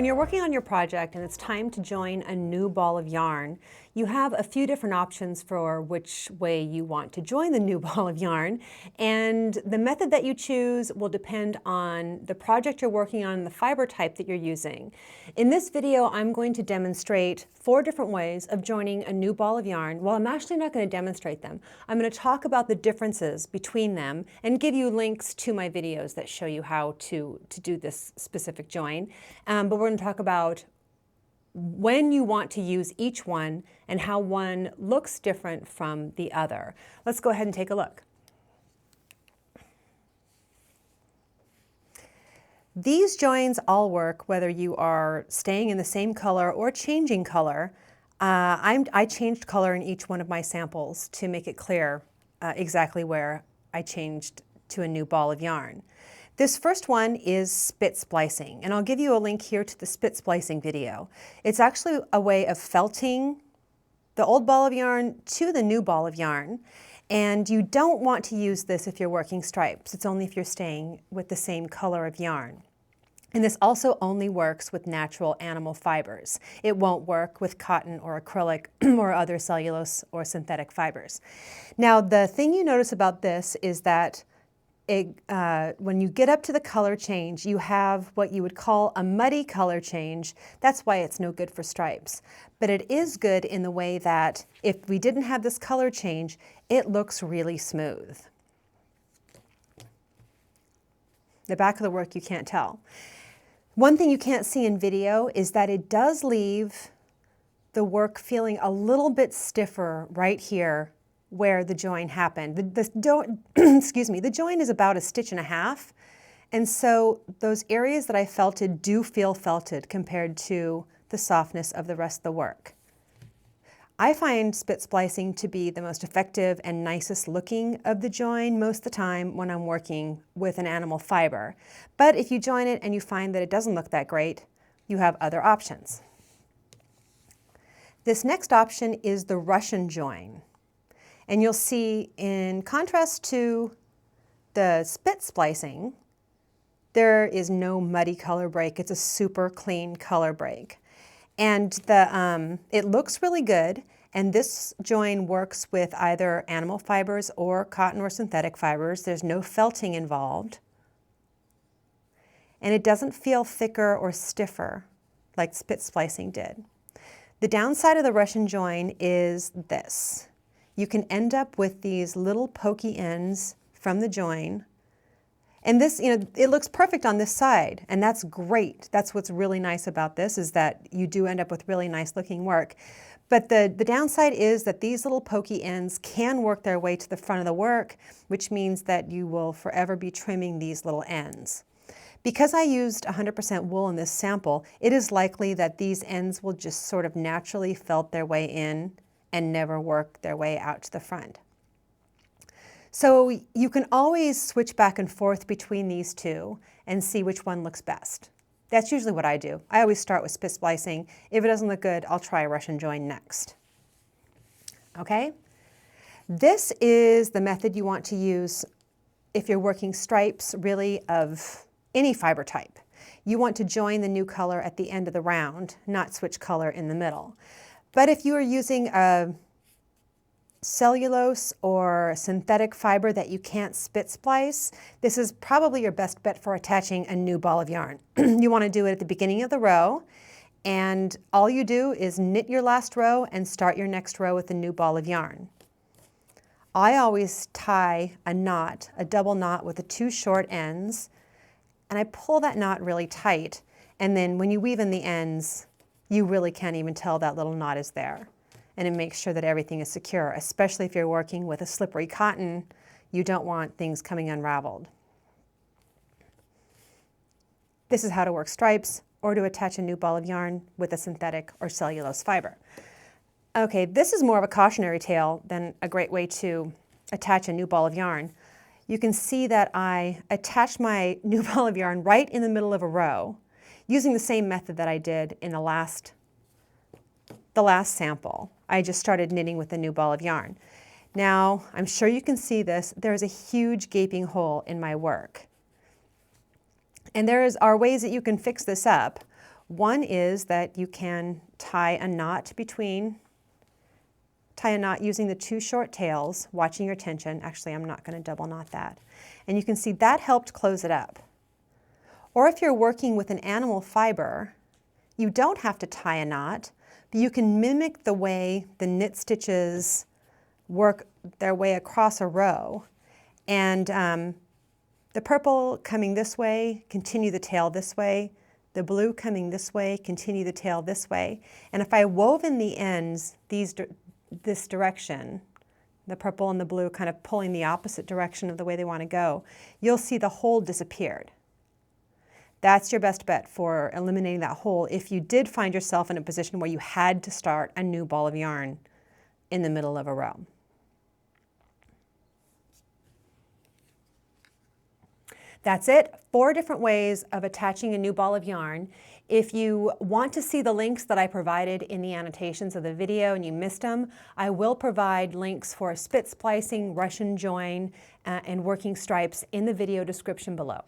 When you're working on your project and it's time to join a new ball of yarn, you have a few different options for which way you want to join the new ball of yarn, and the method that you choose will depend on the project you're working on and the fiber type that you're using. In this video, I'm going to demonstrate 4 different ways of joining a new ball of yarn. Well, I'm actually not going to demonstrate them. I'm going to talk about the differences between them and give you links to my videos that show you how to do this specific join. But we're going to talk about when you want to use each one and how one looks different from the other. Let's go ahead and take a look. These joins all work whether you are staying in the same color or changing color. I changed color in each one of my samples to make it clear exactly where I changed to a new ball of yarn. This first one is spit splicing, and I'll give you a link here to the spit splicing video. It's actually a way of felting the old ball of yarn to the new ball of yarn, and you don't want to use this if you're working stripes. It's only if you're staying with the same color of yarn. And this also only works with natural animal fibers. It won't work with cotton or acrylic or other cellulose or synthetic fibers. Now, the thing you notice about this is that when you get up to the color change, you have what you would call a muddy color change. That's why it's no good for stripes. But it is good in the way that if we didn't have this color change, it looks really smooth. The back of the work you can't tell. One thing you can't see in video is that it does leave the work feeling a little bit stiffer right here where the join happened. The join is about 1.5 stitches, and so those areas that I felted do feel felted compared to the softness of the rest of the work. I find spit splicing to be the most effective and nicest looking of the join most of the time when I'm working with an animal fiber. But if you join it and you find that it doesn't look that great, you have other options. This next option is the Russian join. And you'll see, in contrast to the spit splicing, there is no muddy color break. It's a super clean color break. And it looks really good, and this join works with either animal fibers or cotton or synthetic fibers. There's no felting involved. And it doesn't feel thicker or stiffer like spit splicing did. The downside of the Russian join is this. You can end up with these little pokey ends from the join. And this, it looks perfect on this side, and that's great. That's what's really nice about this, is that you do end up with really nice looking work. But the downside is that these little pokey ends can work their way to the front of the work, which means that you will forever be trimming these little ends. Because I used 100% wool in this sample, it is likely that these ends will just sort of naturally felt their way in and never work their way out to the front. So you can always switch back and forth between these two and see which one looks best. That's usually what I do. I always start with spit splicing. If it doesn't look good, I'll try a Russian join next. Okay? This is the method you want to use if you're working stripes, really, of any fiber type. You want to join the new color at the end of the round, not switch color in the middle. But if you are using a cellulose or synthetic fiber that you can't spit splice, this is probably your best bet for attaching a new ball of yarn. You want to do it at the beginning of the row, and all you do is knit your last row and start your next row with a new ball of yarn. I always tie a knot, a double knot with the 2 short ends, and I pull that knot really tight, and then when you weave in the ends, you really can't even tell that little knot is there. And it makes sure that everything is secure, especially if you're working with a slippery cotton. You don't want things coming unraveled. This is how to work stripes or to attach a new ball of yarn with a synthetic or cellulose fiber. Okay, this is more of a cautionary tale than a great way to attach a new ball of yarn. You can see that I attached my new ball of yarn right in the middle of a row, using the same method that I did in the last sample. I just started knitting with a new ball of yarn. Now, I'm sure you can see this. There's a huge gaping hole in my work. And are ways that you can fix this up. One is that you can tie a knot using the two short tails, watching your tension. Actually, I'm not going to double knot that. And you can see that helped close it up. Or if you're working with an animal fiber, you don't have to tie a knot, but you can mimic the way the knit stitches work their way across a row. And the purple coming this way, continue the tail this way. The blue coming this way, continue the tail this way. And if I wove in the ends this direction, the purple and the blue kind of pulling the opposite direction of the way they want to go, you'll see the hole disappeared. That's your best bet for eliminating that hole if you did find yourself in a position where you had to start a new ball of yarn in the middle of a row. That's it, 4 different ways of attaching a new ball of yarn. If you want to see the links that I provided in the annotations of the video and you missed them, I will provide links for spit splicing, Russian join, and working stripes in the video description below.